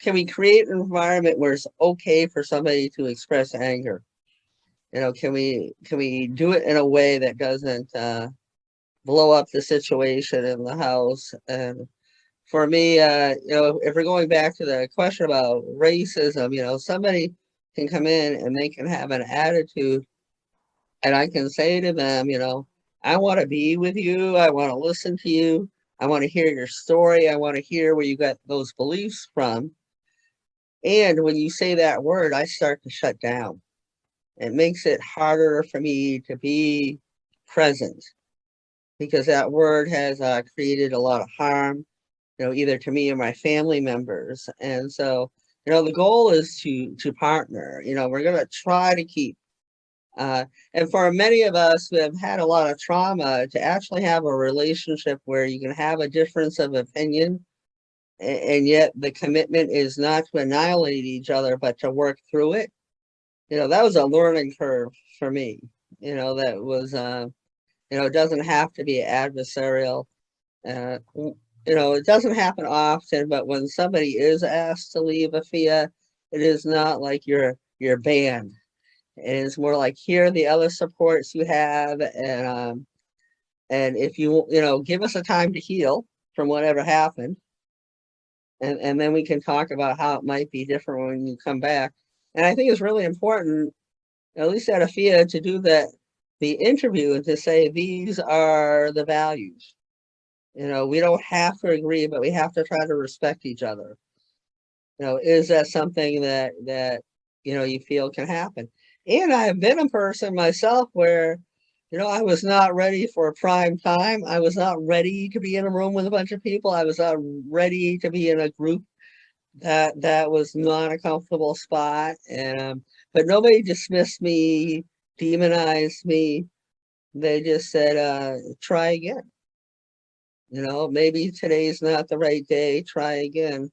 can we create an environment where it's okay for somebody to express anger? Can we do it in a way that doesn't blow up the situation in the house? And for me, if we're going back to the question about racism, somebody can come in and they can have an attitude, and I can say to them, I want to be with you. I want to listen to you. I want to hear your story. I want to hear where you got those beliefs from. And when you say that word, I start to shut down. It makes it harder for me to be present because that word has created a lot of harm, either to me or my family members. And so, the goal is to partner. We're going to try to keep, and for many of us who have had a lot of trauma, to actually have a relationship where you can have a difference of opinion, and yet the commitment is not to annihilate each other, but to work through it. That was a learning curve for me. That was, it doesn't have to be adversarial. It doesn't happen often, but when somebody is asked to leave a FIA, it is not like you're banned. It is more like, here are the other supports you have, and if you give us a time to heal from whatever happened, and then we can talk about how it might be different when you come back. And I think it's really important, at least at a FIA, to do the interview and to say, these are the values. We don't have to agree, but we have to try to respect each other. Is that something that you feel can happen? And I have been a person myself where, I was not ready for prime time. I was not ready to be in a room with a bunch of people. I was not ready to be in a group that was not a comfortable spot. And but nobody dismissed me, demonized me. They just said, try again. Maybe today's not the right day, try again.